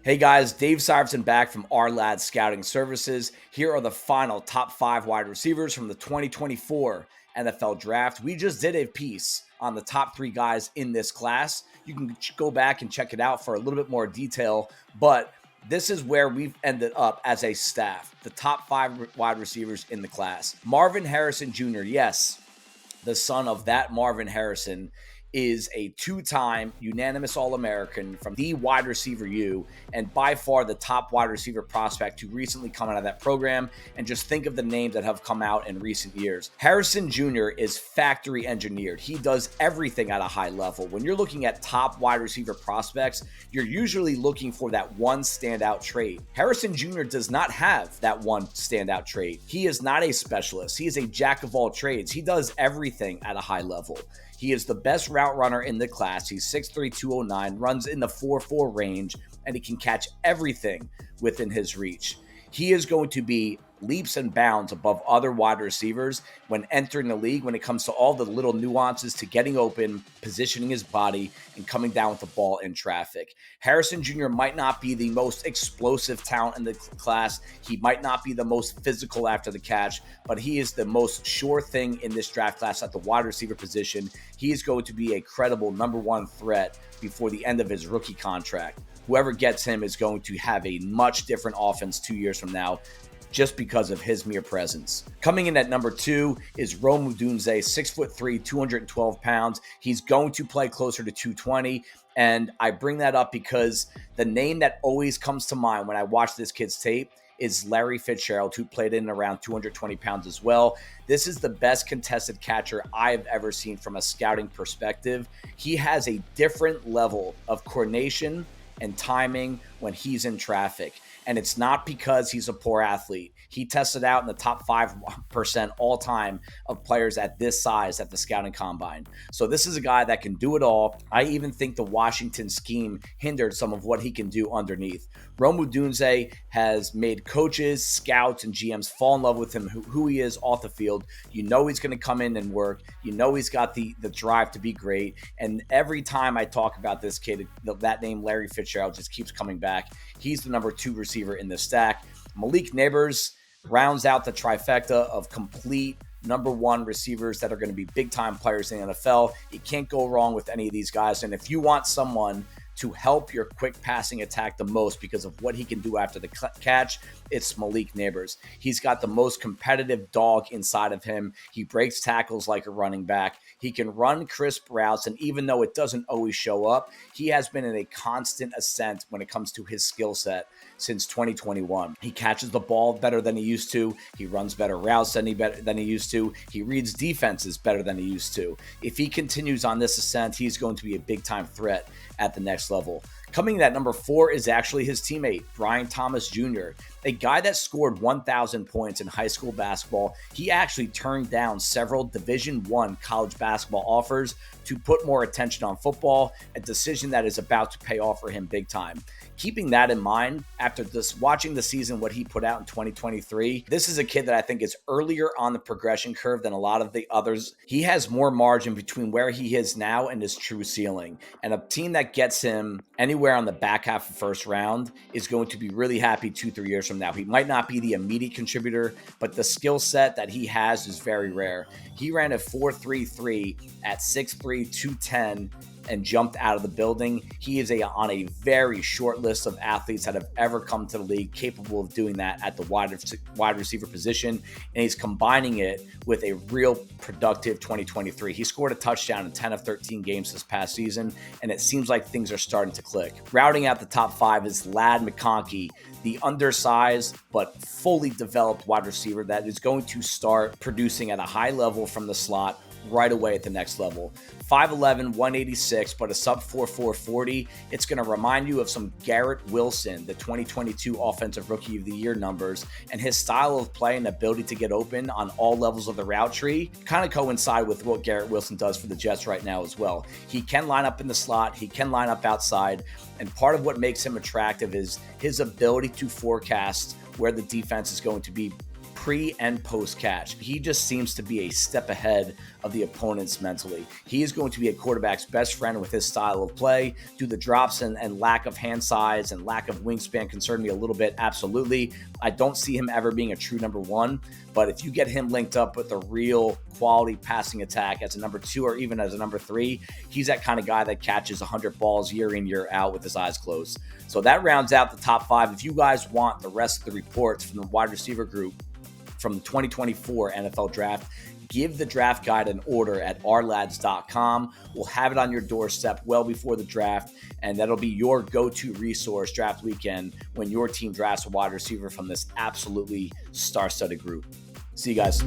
Hey guys, Dave Syvertsen back from Ourlads Scouting Services. Here are the final top 5 wide receivers from the 2024 NFL Draft. We just did a piece on the top 3 guys in this class. You can go back and check it out for a little bit more detail, but this is where we've ended up as a staff, the top 5 wide receivers in the class. Marvin Harrison Jr., yes, the son of that Marvin Harrison, is a 2-time unanimous All-American from the wide receiver U, and by far the top wide receiver prospect to recently come out of that program. And just think of the names that have come out in recent years. Harrison Jr. is factory engineered. He does everything at a high level. When you're looking at top wide receiver prospects, you're usually looking for that one standout trait. Harrison Jr. does not have that one standout trait. He is not a specialist. He is a jack of all trades. He does everything at a high level. He is the best route runner in the class. He's 6'3", 209, runs in the 4.4 range, and he can catch everything within his reach. He is going to be leaps and bounds above other wide receivers when entering the league when it comes to all the little nuances to getting open, positioning his body, and coming down with the ball in traffic. Harrison Jr. might not be the most explosive talent in the class. He might not be the most physical after the catch, but he is the most sure thing in this draft class at the wide receiver position. He is going to be a credible number 1 threat before the end of his rookie contract. Whoever gets him is going to have a much different offense 2 years from now, just because of his mere presence. Coming in at number 2 is Rome Odunze, 6'3", 212 pounds. He's going to play closer to 220. And I bring that up because the name that always comes to mind when I watch this kid's tape is Larry Fitzgerald, who played in around 220 pounds as well. This is the best contested catcher I've ever seen from a scouting perspective. He has a different level of coordination and timing when he's in traffic. And it's not because he's a poor athlete. He tested out in the top 5% all time of players at this size at the scouting combine. So this is a guy that can do it all. I even think the Washington scheme hindered some of what he can do underneath. Rome Odunze has made coaches, scouts, and GMs fall in love with him, who he is off the field. You know he's going to come in and work. You know he's got the drive to be great. And every time I talk about this kid, that name Larry Fitzgerald just keeps coming back. He's the number 2 receiver in the stack. Malik Nabers rounds out the trifecta of complete number 1 receivers that are going to be big-time players in the NFL. You can't go wrong with any of these guys. And if you want someone to help your quick passing attack the most because of what he can do after the catch, it's Malik Nabers. He's got the most competitive dog inside of him. He breaks tackles like a running back. He can run crisp routes, and even though it doesn't always show up, he has been in a constant ascent when it comes to his skill set since 2021. He catches the ball better than he used to. He runs better routes than he used to. He reads defenses better than he used to. If he continues on this ascent, he's going to be a big-time threat at the next level. Coming in at number 4 is actually his teammate, Brian Thomas Jr., a guy that scored 1,000 points in high school basketball. He actually turned down several Division I college basketball offers to put more attention on football, a decision that is about to pay off for him big time. Keeping that in mind, after watching the season, what he put out in 2023, this is a kid that I think is earlier on the progression curve than a lot of the others. He has more margin between where he is now and his true ceiling. And a team that gets him anywhere on the back half of the first round is going to be really happy 2-3 years from now. He might not be the immediate contributor, but the skill set that he has is very rare. He ran a 4.33 at 6'3", 210, and jumped out of the building. He is on a very short list of athletes that have ever come to the league capable of doing that at the wide receiver position, and he's combining it with a real productive 2023. He scored a touchdown in 10 of 13 games this past season, and it seems like things are starting to click. Rounding out the top 5 is Ladd McConkey, the undersized but fully developed wide receiver that is going to start producing at a high level from the slot right away at the next level. 5'11", 186, but a sub-4.4 40. It's going to remind you of some Garrett Wilson, the 2022 Offensive Rookie of the Year numbers, and his style of play and ability to get open on all levels of the route tree kind of coincide with what Garrett Wilson does for the Jets right now as well. He can line up in the slot, he can line up outside, and part of what makes him attractive is his ability to forecast where the defense is going to be pre and post catch. He just seems to be a step ahead of the opponents mentally. He is going to be a quarterback's best friend with his style of play. Do the drops and lack of hand size and lack of wingspan concern me a little bit? Absolutely. I don't see him ever being a true number one, but if you get him linked up with a real quality passing attack as a number two or even as a number three, he's that kind of guy that catches 100 balls year in, year out with his eyes closed. So that rounds out the top five. If you guys want the rest of the reports from the wide receiver group from the 2024 NFL Draft, give the draft guide an order at Ourlads.com. We'll have it on your doorstep well before the draft, and that'll be your go-to resource draft weekend when your team drafts a wide receiver from this absolutely star-studded group. See you guys.